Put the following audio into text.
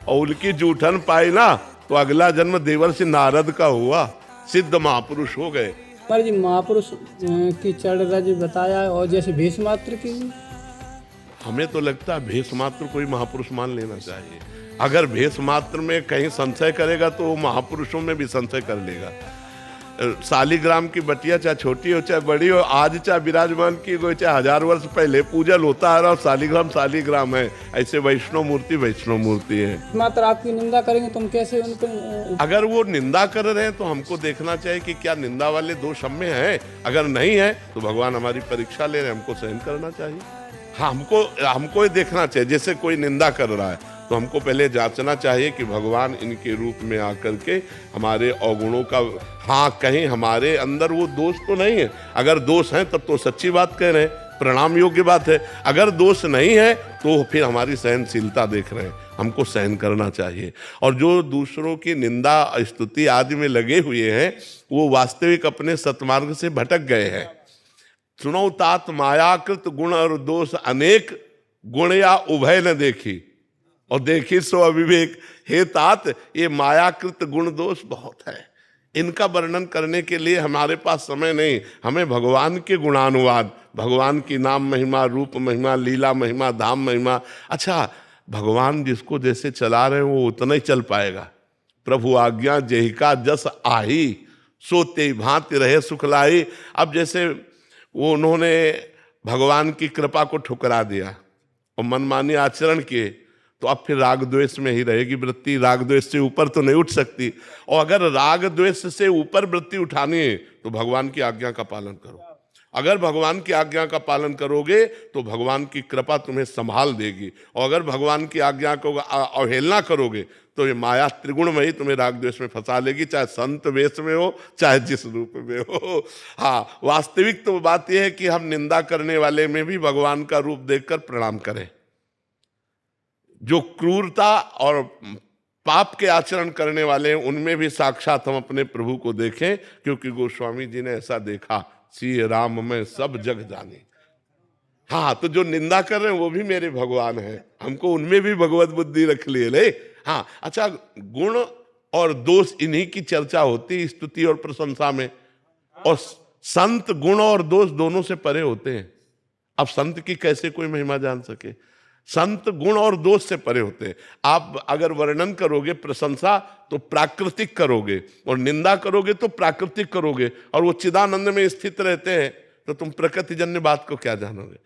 और उनकी जूठन पाई ना तो अगला जन्म देवर्षि नारद का हुआ, सिद्ध महापुरुष हो गए। पर जी महापुरुष की चढ़ रज बताया है, और जैसे भीष्मात्र की हमें तो लगता है भेष मात्र कोई महापुरुष मान लेना चाहिए। अगर भेष मात्र में कहीं संशय करेगा तो वो महापुरुषों में भी संशय कर लेगा। शालिग्राम की बटिया चाहे छोटी हो चाहे बड़ी हो, आज चाहे विराजमान की गई चाहे 1000 वर्ष पहले पूजन होता आ रहा और शालिग्राम शालिग्राम है, ऐसे वैष्णव मूर्ति है। मात्र आपकी निंदा करेंगे तुम कैसे उनको? अगर वो निंदा कर रहे हैं तो हमको देखना चाहिए कि क्या निंदा वाले दोष हम में हैं। अगर नहीं है तो भगवान हमारी परीक्षा ले रहे हैं, हमको सहन करना चाहिए। हाँ, हमको ये देखना चाहिए। जैसे कोई निंदा कर रहा है तो हमको पहले जांचना चाहिए कि भगवान इनके रूप में आकर के हमारे अवगुणों का, हाँ कहीं हमारे अंदर वो दोष तो नहीं है। अगर दोष है तब तो सच्ची बात कह रहे हैं, प्रणाम योग्य बात है। अगर दोष नहीं है तो फिर हमारी सहनशीलता देख रहे हैं, हमको सहन करना चाहिए। और जो दूसरों की निंदा स्तुति आदि में लगे हुए हैं वो वास्तविक अपने सत्मार्ग से भटक गए हैं। सुनो तात मायाकृत गुण और दोष अनेक, गुण या उभय न देखी और देखी सो अविवेक। हे तात, ये मायाकृत गुण दोष बहुत है, इनका वर्णन करने के लिए हमारे पास समय नहीं। हमें भगवान के गुणानुवाद, भगवान की नाम महिमा, रूप महिमा, लीला महिमा, धाम महिमा। अच्छा, भगवान जिसको जैसे चला रहे हैं वो उतना ही चल पाएगा। प्रभु आज्ञा जेहिका जस आही, सोते भांति रहे सुखलाई। अब जैसे वो उन्होंने भगवान की कृपा को ठुकरा दिया और मनमानी आचरण किए, तो अब फिर राग द्वेष में ही रहेगी वृत्ति। राग द्वेष से ऊपर तो नहीं उठ सकती। और अगर राग द्वेष से ऊपर वृत्ति उठानी है तो भगवान की आज्ञा का पालन करो। अगर भगवान की आज्ञा का पालन करोगे तो भगवान की कृपा तुम्हें संभाल देगी। और अगर भगवान की आज्ञा को अवहेलना करोगे तो ये माया त्रिगुणमयी तुम्हें राग द्वेष में फंसा लेगी, चाहे संत वेश में हो चाहे जिस रूप में हो। हाँ, वास्तविक तो बात यह है कि हम निंदा करने वाले में भी भगवान का रूप देखकर प्रणाम करें। जो क्रूरता और पाप के आचरण करने वाले हैं उनमें भी साक्षात हम अपने प्रभु को देखें, क्योंकि गोस्वामी जी ने ऐसा देखा, श्री राम में सब जग जाने। हाँ, तो जो निंदा कर रहे हैं वो भी मेरे भगवान हैं, हमको उनमें भी भगवत बुद्धि रख लिए ले। हाँ, अच्छा, गुण और दोष इन्हीं की चर्चा होती स्तुति और प्रशंसा में। और संत गुण और दोष दोनों से परे होते हैं। अब संत की कैसे कोई महिमा जान सके? संत गुण और दोष से परे होते हैं। आप अगर वर्णन करोगे प्रशंसा तो प्राकृतिक करोगे, और निंदा करोगे तो प्राकृतिक करोगे, और वो चिदानंद में स्थित रहते हैं तो तुम प्रकृतिजन्य बात को क्या जानोगे?